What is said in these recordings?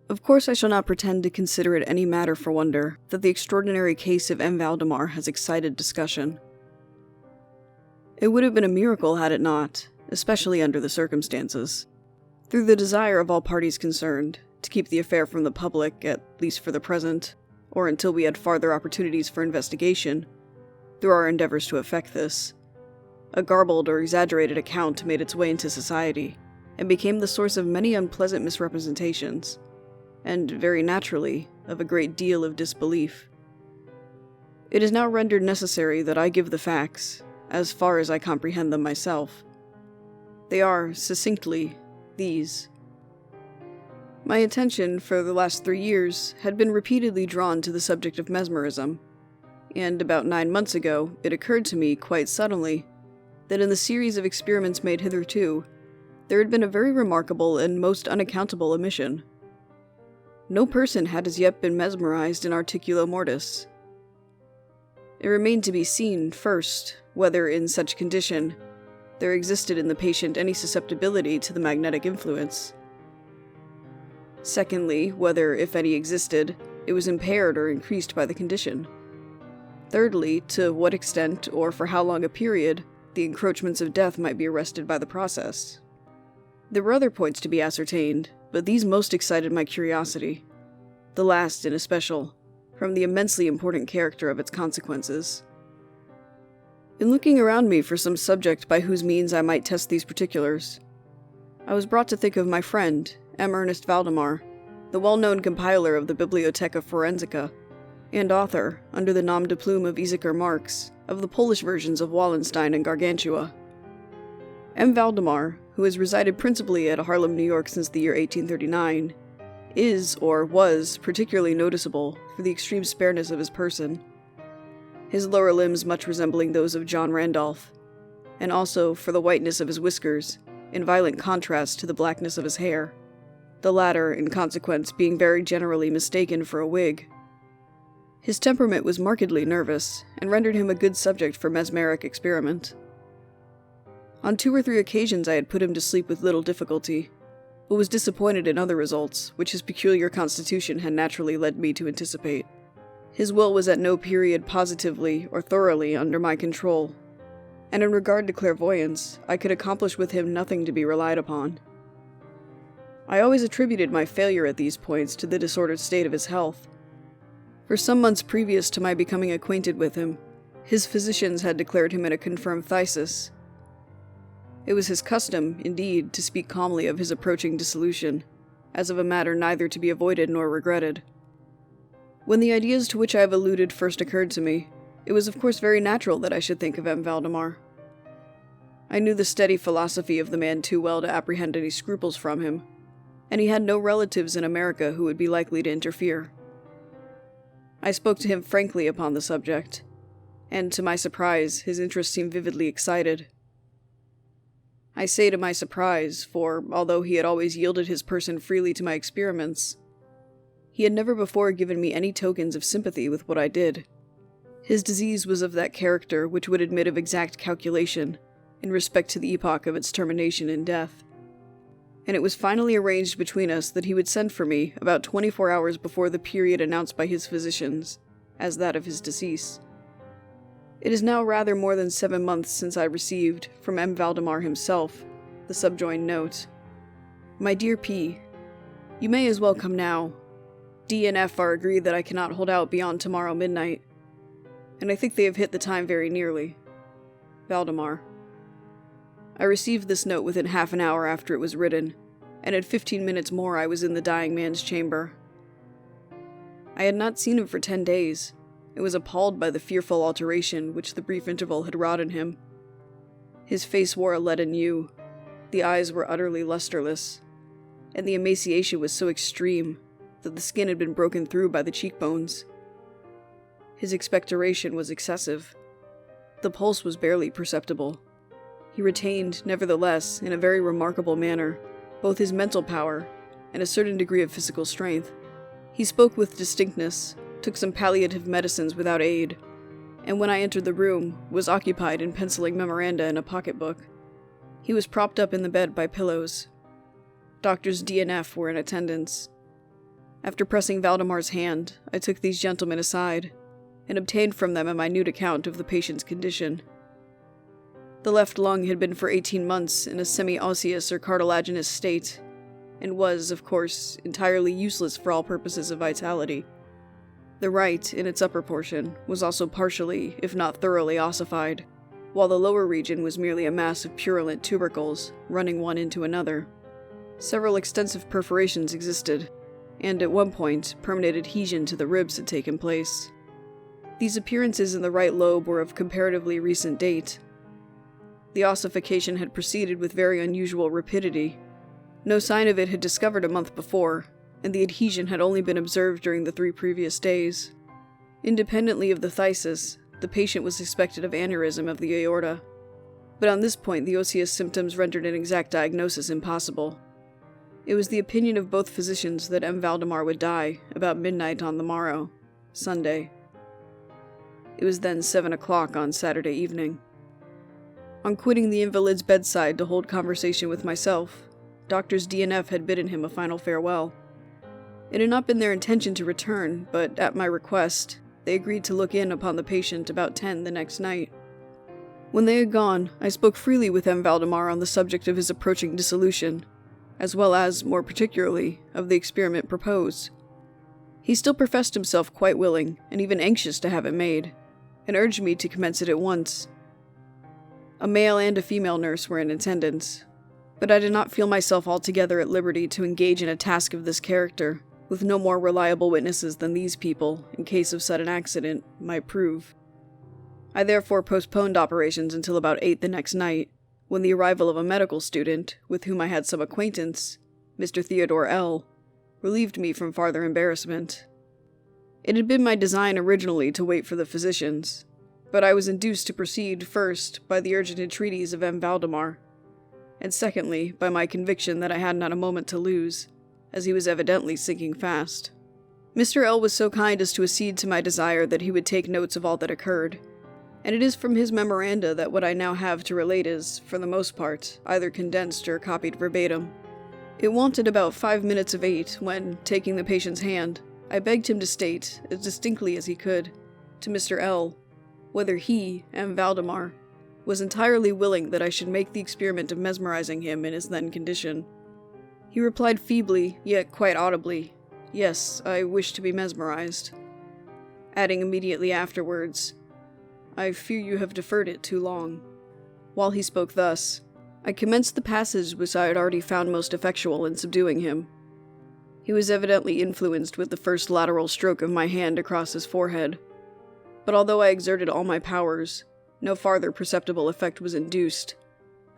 Of course I shall not pretend to consider it any matter for wonder that the extraordinary case of M. Valdemar has excited discussion. It would have been a miracle had it not, especially under the circumstances. Through the desire of all parties concerned to keep the affair from the public, at least for the present, or until we had farther opportunities for investigation, through our endeavors to effect this, a garbled or exaggerated account made its way into society, and became the source of many unpleasant misrepresentations, and, very naturally, of a great deal of disbelief. It is now rendered necessary that I give the facts, as far as I comprehend them myself. They are, succinctly, these. My attention, for the last 3 years, had been repeatedly drawn to the subject of mesmerism, and about 9 months ago it occurred to me, quite suddenly, that in the series of experiments made hitherto, there had been a very remarkable and most unaccountable omission. No person had as yet been mesmerized in articulo mortis. It remained to be seen, first, whether in such condition there existed in the patient any susceptibility to the magnetic influence. Secondly, whether, if any existed, it was impaired or increased by the condition. Thirdly, to what extent, or for how long a period, the encroachments of death might be arrested by the process. There were other points to be ascertained, but these most excited my curiosity, the last in especial, from the immensely important character of its consequences. In looking around me for some subject by whose means I might test these particulars, I was brought to think of my friend, M. Ernest Valdemar, the well-known compiler of the Bibliotheca Forensica, and author, under the nom de plume of Issachar Marx, of the Polish versions of Wallenstein and Gargantua. M. Valdemar, who has resided principally at Harlem, New York since the year 1839, is, or was, particularly noticeable for the extreme spareness of his person, his lower limbs much resembling those of John Randolph, and also for the whiteness of his whiskers, in violent contrast to the blackness of his hair, the latter, in consequence, being very generally mistaken for a wig. His temperament was markedly nervous, and rendered him a good subject for mesmeric experiment. On 2 or 3 occasions I had put him to sleep with little difficulty, but was disappointed in other results, which his peculiar constitution had naturally led me to anticipate. His will was at no period positively or thoroughly under my control, and in regard to clairvoyance, I could accomplish with him nothing to be relied upon. I always attributed my failure at these points to the disordered state of his health. For some months previous to my becoming acquainted with him, his physicians had declared him in a confirmed phthisis. It was his custom, indeed, to speak calmly of his approaching dissolution, as of a matter neither to be avoided nor regretted. When the ideas to which I have alluded first occurred to me, it was of course very natural that I should think of M. Valdemar. I knew the steady philosophy of the man too well to apprehend any scruples from him, and he had no relatives in America who would be likely to interfere. I spoke to him frankly upon the subject, and to my surprise, his interest seemed vividly excited. I say to my surprise, for, although he had always yielded his person freely to my experiments, he had never before given me any tokens of sympathy with what I did. His disease was of that character which would admit of exact calculation in respect to the epoch of its termination in death, and it was finally arranged between us that he would send for me about 24 hours before the period announced by his physicians as that of his decease. It is now rather more than 7 months since I received, from M. Valdemar himself, the subjoined note. My dear P., you may as well come now. D and F are agreed that I cannot hold out beyond tomorrow midnight, and I think they have hit the time very nearly. Valdemar. I received this note within half an hour after it was written, and in 15 minutes more I was in the dying man's chamber. I had not seen him for 10 days, and was appalled by the fearful alteration which the brief interval had wrought in him. His face wore a leaden hue, the eyes were utterly lustreless, and the emaciation was so extreme that the skin had been broken through by the cheekbones. His expectoration was excessive. The pulse was barely perceptible. He retained, nevertheless, in a very remarkable manner, both his mental power and a certain degree of physical strength. He spoke with distinctness, took some palliative medicines without aid, and when I entered the room, was occupied in penciling memoranda in a pocketbook. He was propped up in the bed by pillows. Doctors D and F were in attendance. After pressing Valdemar's hand, I took these gentlemen aside, and obtained from them a minute account of the patient's condition. The left lung had been for 18 months in a semi-osseous or cartilaginous state, and was, of course, entirely useless for all purposes of vitality. The right, in its upper portion, was also partially, if not thoroughly, ossified, while the lower region was merely a mass of purulent tubercles, running one into another. Several extensive perforations existed, and at one point, permanent adhesion to the ribs had taken place. These appearances in the right lobe were of comparatively recent date. The ossification had proceeded with very unusual rapidity. No sign of it had discovered a month before, and the adhesion had only been observed during the 3 previous days. Independently of the phthisis, the patient was suspected of aneurysm of the aorta, but on this point the osseous symptoms rendered an exact diagnosis impossible. It was the opinion of both physicians that M. Valdemar would die about midnight on the morrow, Sunday. It was then 7 o'clock on Saturday evening. On quitting the invalid's bedside to hold conversation with myself, Doctors D and F had bidden him a final farewell. It had not been their intention to return, but at my request, they agreed to look in upon the patient about 10 the next night. When they had gone, I spoke freely with M. Valdemar on the subject of his approaching dissolution, as well as, more particularly, of the experiment proposed. He still professed himself quite willing, and even anxious to have it made, and urged me to commence it at once. A male and a female nurse were in attendance, but I did not feel myself altogether at liberty to engage in a task of this character, with no more reliable witnesses than these people, in case of sudden accident, might prove. I therefore postponed operations until about 8 the next night, when the arrival of a medical student, with whom I had some acquaintance, Mr. Theodore L., relieved me from farther embarrassment. It had been my design originally to wait for the physicians, but I was induced to proceed first by the urgent entreaties of M. Valdemar, and secondly by my conviction that I had not a moment to lose, as he was evidently sinking fast. Mr. L. was so kind as to accede to my desire that he would take notes of all that occurred, and it is from his memoranda that what I now have to relate is, for the most part, either condensed or copied verbatim. It wanted about 5 minutes of 8 when, taking the patient's hand, I begged him to state, as distinctly as he could, to Mr. L., whether he, M. Valdemar, was entirely willing that I should make the experiment of mesmerizing him in his then condition. He replied feebly, yet quite audibly, "Yes, I wish to be mesmerized," adding immediately afterwards, "I fear you have deferred it too long." While he spoke thus, I commenced the passage which I had already found most effectual in subduing him. He was evidently influenced with the first lateral stroke of my hand across his forehead, but although I exerted all my powers, no farther perceptible effect was induced,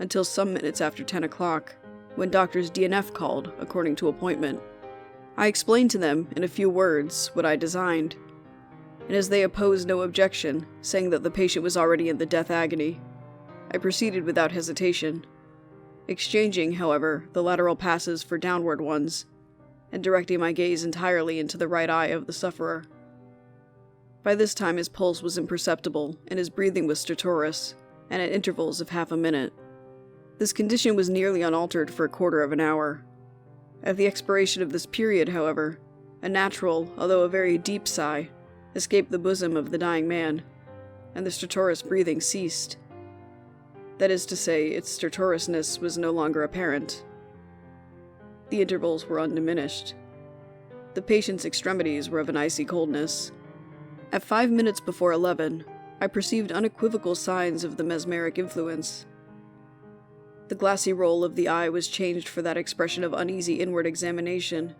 until some minutes after 10 o'clock, when Doctors D and F called, according to appointment. I explained to them, in a few words, what I designed, and as they opposed no objection, saying that the patient was already in the death agony, I proceeded without hesitation, exchanging, however, the lateral passes for downward ones, and directing my gaze entirely into the right eye of the sufferer. By this time his pulse was imperceptible, and his breathing was stertorous, and at intervals of half a minute. This condition was nearly unaltered for a quarter of an hour. At the expiration of this period, however, a natural, although a very deep sigh, escaped the bosom of the dying man, and the stertorous breathing ceased. That is to say, its stertorousness was no longer apparent. The intervals were undiminished. The patient's extremities were of an icy coldness. At 5 minutes before 11, I perceived unequivocal signs of the mesmeric influence. The glassy roll of the eye was changed for that expression of uneasy inward examination,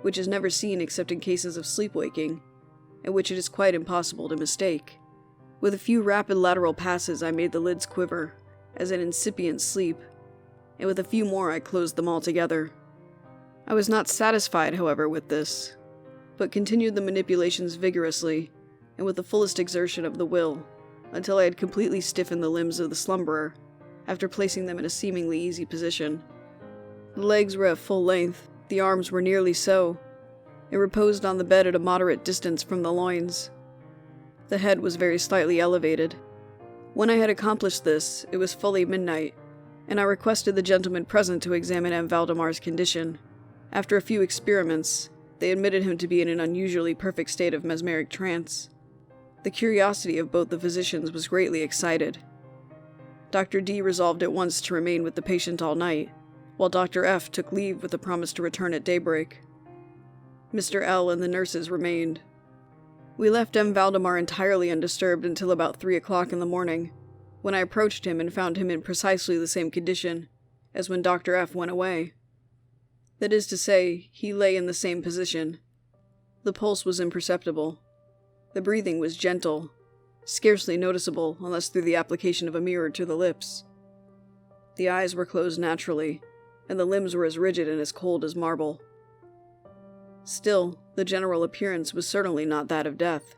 which is never seen except in cases of sleep-waking, and which it is quite impossible to mistake. With a few rapid lateral passes I made the lids quiver, as in incipient sleep, and with a few more I closed them altogether. I was not satisfied, however, with this, but continued the manipulations vigorously, and with the fullest exertion of the will, until I had completely stiffened the limbs of the slumberer, after placing them in a seemingly easy position. The legs were at full length, the arms were nearly so, and reposed on the bed at a moderate distance from the loins. The head was very slightly elevated. When I had accomplished this, it was fully midnight, and I requested the gentlemen present to examine M. Valdemar's condition. After a few experiments, They admitted him to be in an unusually perfect state of mesmeric trance. The curiosity of both the physicians was greatly excited. Dr. D resolved at once to remain with the patient all night, while Dr. F took leave with the promise to return at daybreak. Mr. L and the nurses remained. We left M. Valdemar entirely undisturbed until about 3 o'clock in the morning, when I approached him and found him in precisely the same condition as when Dr. F went away. That is to say, he lay in the same position. The pulse was imperceptible. The breathing was gentle, scarcely noticeable unless through the application of a mirror to the lips. The eyes were closed naturally, and the limbs were as rigid and as cold as marble. Still, the general appearance was certainly not that of death.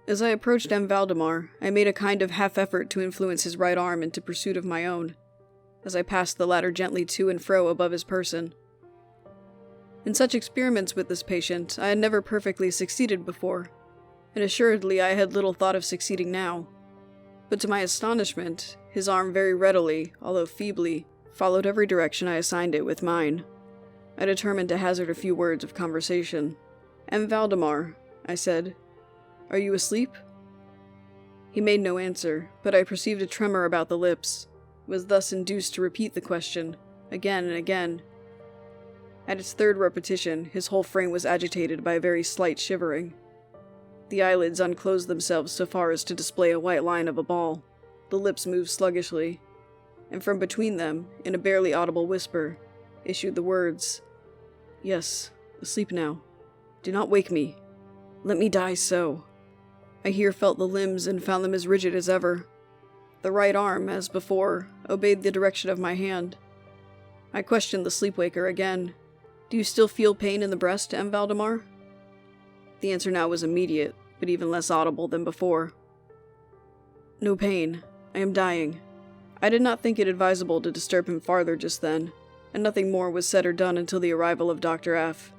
As I approached M. Valdemar, I made a kind of half-effort to influence his right arm into pursuit of my own, as I passed the latter gently to and fro above his person. In such experiments with this patient, I had never perfectly succeeded before, and assuredly I had little thought of succeeding now. But to my astonishment, his arm very readily, although feebly, followed every direction I assigned it with mine. I determined to hazard a few words of conversation. "M. Valdemar," I said, "are you asleep?" He made no answer, but I perceived a tremor about the lips, was thus induced to repeat the question, again and again. At its third repetition, his whole frame was agitated by a very slight shivering. The eyelids unclosed themselves so far as to display a white line of a ball. The lips moved sluggishly, and from between them, in a barely audible whisper, issued the words, "Yes, asleep now. Do not wake me. Let me die so." I here felt the limbs and found them as rigid as ever. The right arm, as before, obeyed the direction of my hand. I questioned the sleepwaker again. "Do you still feel pain in the breast, M. Valdemar?" The answer now was immediate, but even less audible than before. "No pain. I am dying." I did not think it advisable to disturb him farther just then, and nothing more was said or done until the arrival of Dr. F,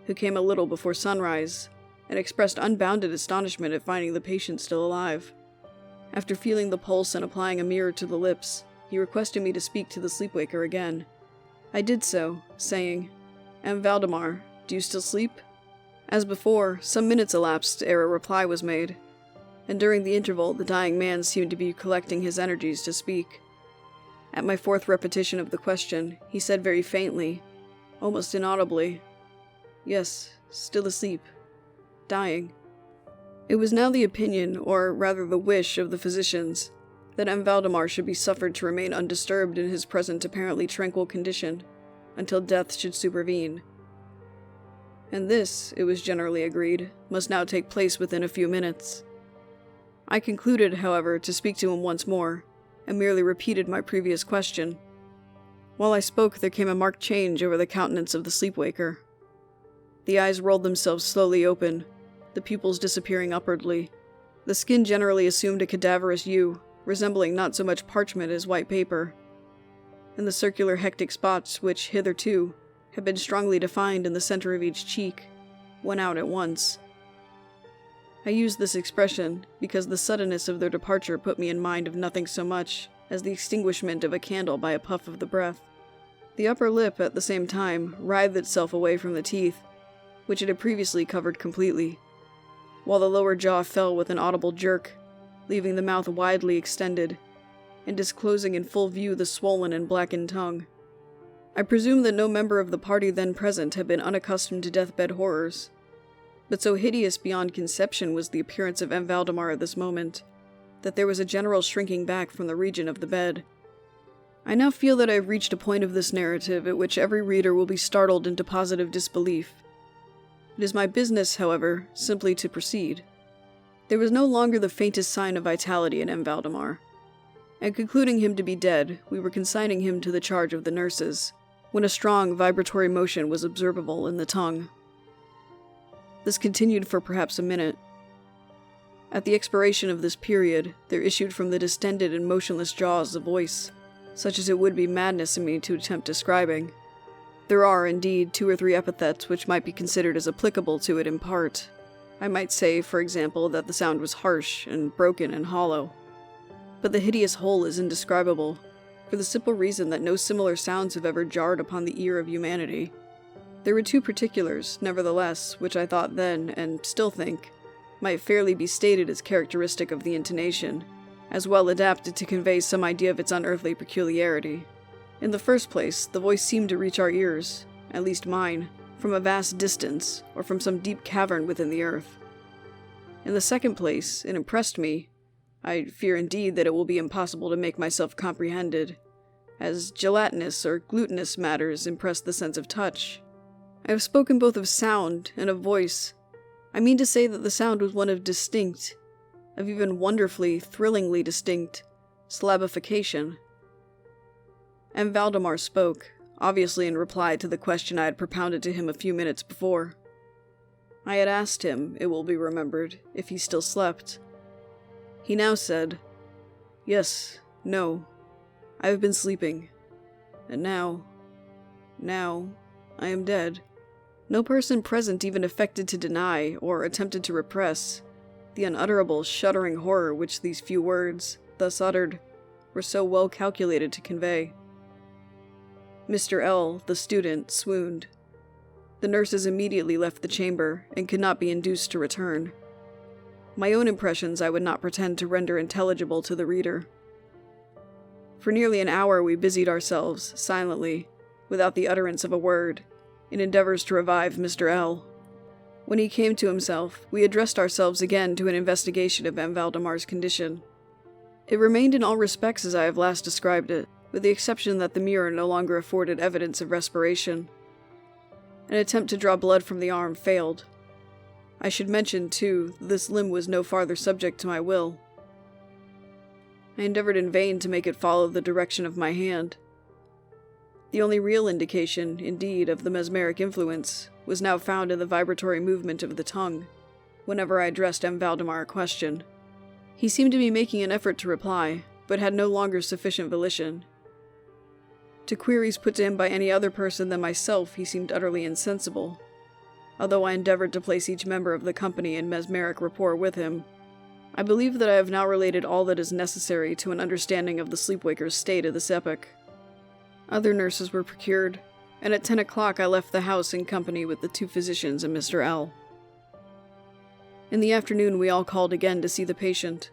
who came a little before sunrise, and expressed unbounded astonishment at finding the patient still alive. After feeling the pulse and applying a mirror to the lips, he requested me to speak to the sleepwaker again. I did so, saying, "M. Valdemar, do you still sleep?" As before, some minutes elapsed ere a reply was made, and during the interval the dying man seemed to be collecting his energies to speak. At my fourth repetition of the question, he said very faintly, almost inaudibly, "Yes, still asleep. Dying." It was now the opinion, or rather the wish, of the physicians, that M. Valdemar should be suffered to remain undisturbed in his present apparently tranquil condition, until death should supervene. And this, it was generally agreed, must now take place within a few minutes. I concluded, however, to speak to him once more, and merely repeated my previous question. While I spoke, there came a marked change over the countenance of the sleepwaker. The eyes rolled themselves slowly open, the pupils disappearing upwardly. The skin generally assumed a cadaverous hue, resembling not so much parchment as white paper, and the circular hectic spots which, hitherto, had been strongly defined in the center of each cheek, went out at once. I use this expression because the suddenness of their departure put me in mind of nothing so much as the extinguishment of a candle by a puff of the breath. The upper lip, at the same time, writhed itself away from the teeth, which it had previously covered completely, while the lower jaw fell with an audible jerk, leaving the mouth widely extended, and disclosing in full view the swollen and blackened tongue. I presume that no member of the party then present had been unaccustomed to deathbed horrors, but so hideous beyond conception was the appearance of M. Valdemar at this moment, that there was a general shrinking back from the region of the bed. I now feel that I have reached a point of this narrative at which every reader will be startled into positive disbelief. It is my business, however, simply to proceed. There was no longer the faintest sign of vitality in M. Valdemar, and concluding him to be dead, we were consigning him to the charge of the nurses, when a strong vibratory motion was observable in the tongue. This continued for perhaps a minute. At the expiration of this period, there issued from the distended and motionless jaws a voice, such as it would be madness in me to attempt describing. There are, indeed, 2 or 3 epithets which might be considered as applicable to it in part. I might say, for example, that the sound was harsh and broken and hollow. But the hideous whole is indescribable, for the simple reason that no similar sounds have ever jarred upon the ear of humanity. There were two particulars, nevertheless, which I thought then, and still think, might fairly be stated as characteristic of the intonation, as well adapted to convey some idea of its unearthly peculiarity. In the first place, the voice seemed to reach our ears, at least mine, from a vast distance, or from some deep cavern within the earth. In the second place, it impressed me, I fear indeed that it will be impossible to make myself comprehended, as gelatinous or glutinous matters impress the sense of touch. I have spoken both of sound and of voice. I mean to say that the sound was one of distinct, of even wonderfully, thrillingly distinct, slabification. And Valdemar spoke, obviously in reply to the question I had propounded to him a few minutes before. I had asked him, it will be remembered, if he still slept. He now said, "Yes, no, I have been sleeping, and now, I am dead." No person present even affected to deny, or attempted to repress, the unutterable, shuddering horror which these few words, thus uttered, were so well calculated to convey. Mr. L., the student, swooned. The nurses immediately left the chamber, and could not be induced to return. My own impressions I would not pretend to render intelligible to the reader. For nearly an hour we busied ourselves, silently, without the utterance of a word, in endeavors to revive Mr. L. When he came to himself, we addressed ourselves again to an investigation of M. Valdemar's condition. It remained in all respects as I have last described it, with the exception that the mirror no longer afforded evidence of respiration. An attempt to draw blood from the arm failed. I should mention, too, that this limb was no farther subject to my will. I endeavored in vain to make it follow the direction of my hand. The only real indication, indeed, of the mesmeric influence was now found in the vibratory movement of the tongue, whenever I addressed M. Valdemar a question. He seemed to be making an effort to reply, but had no longer sufficient volition. To queries put to him by any other person than myself he seemed utterly insensible, although I endeavored to place each member of the company in mesmeric rapport with him. I believe that I have now related all that is necessary to an understanding of the sleepwaker's state at this epoch. Other nurses were procured, and at 10 o'clock I left the house in company with the two physicians and Mr. L. In the afternoon we all called again to see the patient.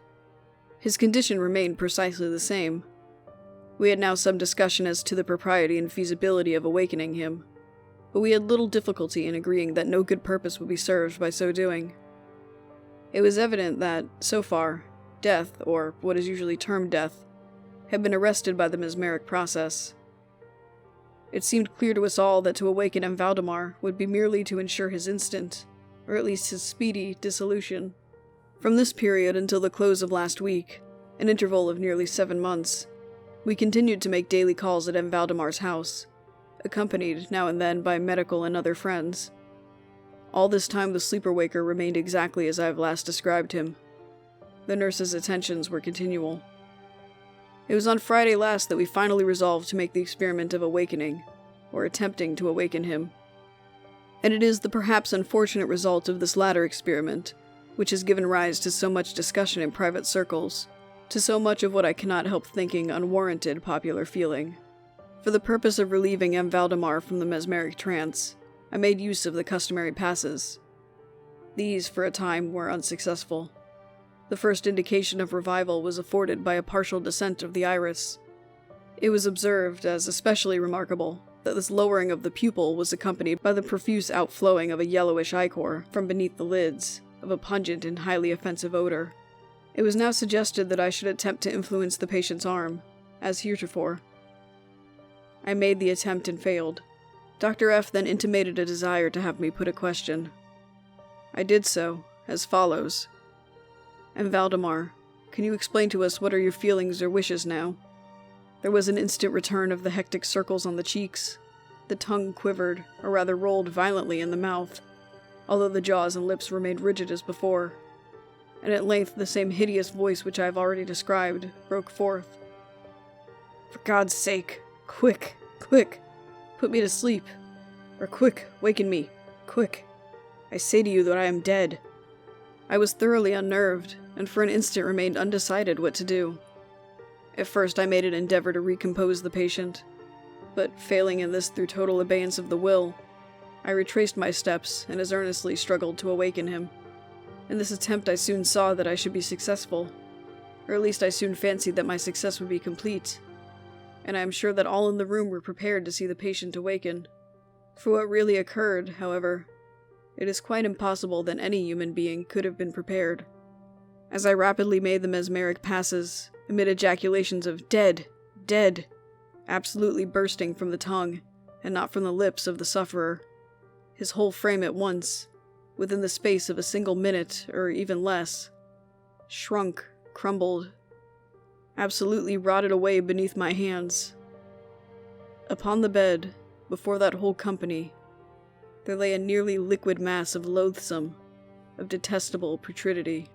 His condition remained precisely the same. We had now some discussion as to the propriety and feasibility of awakening him, but we had little difficulty in agreeing that no good purpose would be served by so doing. It was evident that, so far, death, or what is usually termed death, had been arrested by the mesmeric process. It seemed clear to us all that to awaken M. Valdemar would be merely to ensure his instant, or at least his speedy, dissolution. From this period until the close of last week, an interval of nearly 7 months, we continued to make daily calls at M. Valdemar's house, accompanied now and then by medical and other friends. All this time the sleeper-waker remained exactly as I have last described him. The nurse's attentions were continual. It was on Friday last that we finally resolved to make the experiment of awakening, or attempting to awaken him. And it is the perhaps unfortunate result of this latter experiment which has given rise to so much discussion in private circles, to so much of what I cannot help thinking unwarranted popular feeling. For the purpose of relieving M. Valdemar from the mesmeric trance, I made use of the customary passes. These, for a time, were unsuccessful. The first indication of revival was afforded by a partial descent of the iris. It was observed as especially remarkable that this lowering of the pupil was accompanied by the profuse outflowing of a yellowish ichor from beneath the lids, of a pungent and highly offensive odor. It was now suggested that I should attempt to influence the patient's arm, as heretofore. I made the attempt and failed. Dr. F. then intimated a desire to have me put a question. I did so, as follows. "And Valdemar, can you explain to us what are your feelings or wishes now?" There was an instant return of the hectic circles on the cheeks. The tongue quivered, or rather rolled violently in the mouth, although the jaws and lips remained rigid as before. And at length the same hideous voice which I have already described broke forth. "For God's sake, quick, quick, put me to sleep. Or quick, waken me, quick. I say to you that I am dead." I was thoroughly unnerved, and for an instant remained undecided what to do. At first I made an endeavor to recompose the patient, but failing in this through total abeyance of the will, I retraced my steps and as earnestly struggled to awaken him. In this attempt I soon saw that I should be successful, or at least I soon fancied that my success would be complete, and I am sure that all in the room were prepared to see the patient awaken. For what really occurred, however, it is quite impossible that any human being could have been prepared. As I rapidly made the mesmeric passes, amid ejaculations of "dead! Dead!" absolutely bursting from the tongue, and not from the lips of the sufferer, his whole frame at once, within the space of a single minute, or even less, shrunk, crumbled, absolutely rotted away beneath my hands. Upon the bed, before that whole company, there lay a nearly liquid mass of loathsome, of detestable putridity.